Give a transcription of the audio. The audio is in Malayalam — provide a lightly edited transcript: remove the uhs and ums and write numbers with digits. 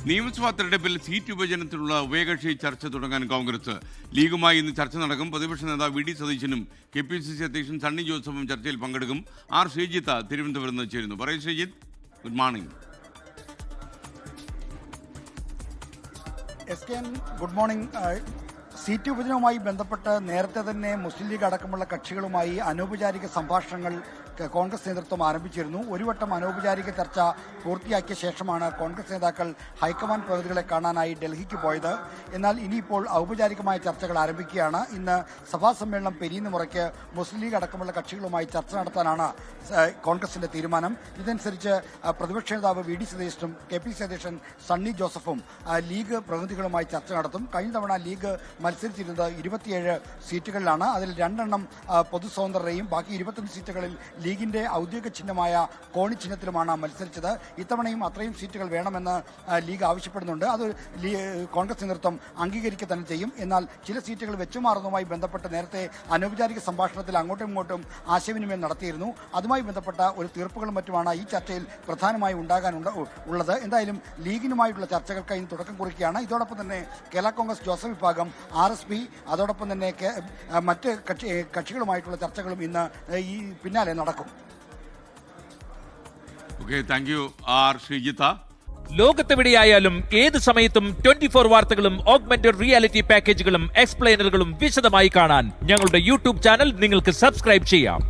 നിയമസഭാ തെരഞ്ഞെടുപ്പിൽ സീറ്റ് വിഭജനത്തിലുള്ള ഉഭയകക്ഷി ചർച്ച തുടങ്ങാൻ കോൺഗ്രസ്. ലീഗുമായി ഇന്ന് ചർച്ച നടക്കും. പ്രതിപക്ഷ നേതാവ് വി ഡി സതീശനും KPCC അധ്യക്ഷൻ സണ്ണി ജോസഫും ചർച്ചയിൽ പങ്കെടുക്കും. ആർ ശ്രീജിത്ത് തിരുവനന്തപുരത്ത് നിന്ന് ചേരുന്നു. പറയൂ Sreejith, good morning. Good morning. Seat വിഭജനവുമായി ബന്ധപ്പെട്ട് നേരത്തെ തന്നെ മുസ്ലിം ലീഗ് അടക്കമുള്ള കക്ഷികളുമായി അനൗപചാരിക സംഭാഷണങ്ങൾ കോൺഗ്രസ് നേതൃത്വം ആരംഭിച്ചിരുന്നു. ഒരു വട്ടം അനൗപചാരിക ചർച്ച പൂർത്തിയാക്കിയ ശേഷമാണ് കോൺഗ്രസ് നേതാക്കൾ ഹൈക്കമാൻഡ് പ്രതിനിധികളെ കാണാനായി ഡൽഹിക്ക് പോയത്. എന്നാൽ ഇനിയിപ്പോൾ ഔപചാരികമായ ചർച്ചകൾ ആരംഭിക്കുകയാണ്. ഇന്ന് സഭാ സമ്മേളനം പെരിയുന്ന മുറയ്ക്ക് മുസ്ലിം ലീഗ് അടക്കമുള്ള കക്ഷികളുമായി ചർച്ച നടത്താനാണ് കോൺഗ്രസിന്റെ തീരുമാനം. ഇതനുസരിച്ച് പ്രതിപക്ഷ നേതാവ് വി ഡി സതീശനും KPCC അധ്യക്ഷൻ സണ്ണി ജോസഫും ലീഗ് പ്രതിനിധികളുമായി ചർച്ച നടത്തും. കഴിഞ്ഞ തവണ ലീഗ് മത്സരിച്ചിരുന്നത് 27 സീറ്റുകളിലാണ്. അതിൽ 2 പൊതു സ്വതന്ത്രരെയും ബാക്കി 25 സീറ്റുകളിൽ ലീഗിന്റെ ഔദ്യോഗിക ചിഹ്നമായ കോണി ചിഹ്നത്തിലുമാണ് മത്സരിച്ചത്. ഇത്തവണയും അത്രയും സീറ്റുകൾ വേണമെന്ന് ലീഗ് ആവശ്യപ്പെടുന്നുണ്ട്. അത് കോൺഗ്രസ് നേതൃത്വം അംഗീകരിക്കുക തന്നെ ചെയ്യും. എന്നാൽ ചില സീറ്റുകൾ വെച്ചുമാറുന്നതുമായി ബന്ധപ്പെട്ട് നേരത്തെ അനൗപചാരിക സംഭാഷണത്തിൽ അങ്ങോട്ടും ഇങ്ങോട്ടും ആശയവിനിമയം നടത്തിയിരുന്നു. അതുമായി ബന്ധപ്പെട്ട ഒരു തീർപ്പുകളും മറ്റുമാണ് ഈ ചർച്ചയിൽ പ്രധാനമായും ഉള്ളത്. എന്തായാലും ലീഗിനുമായിട്ടുള്ള ചർച്ചകൾക്ക് ഇന്ന് തുടക്കം കുറിക്കുകയാണ്. ഇതോടൊപ്പം തന്നെ കേരള കോൺഗ്രസ് ജോസഫ് വിഭാഗം, RSP, അതോടൊപ്പം തന്നെ മറ്റ് കക്ഷികളുമായിട്ടുള്ള ചർച്ചകളും ഇന്ന് ഈ പിന്നാലെ നടക്കും. ലോകത്തെവിടെയായാലും ഏത് സമയത്തും 24 വാർത്തകളും ഓഗ്മെന്റഡ് റിയാലിറ്റി പാക്കേജുകളും എക്സ്പ്ലെയിനറുകളും വിശദമായി കാണാൻ ഞങ്ങളുടെ YouTube ചാനൽ നിങ്ങൾക്ക് സബ്സ്ക്രൈബ് ചെയ്യാം.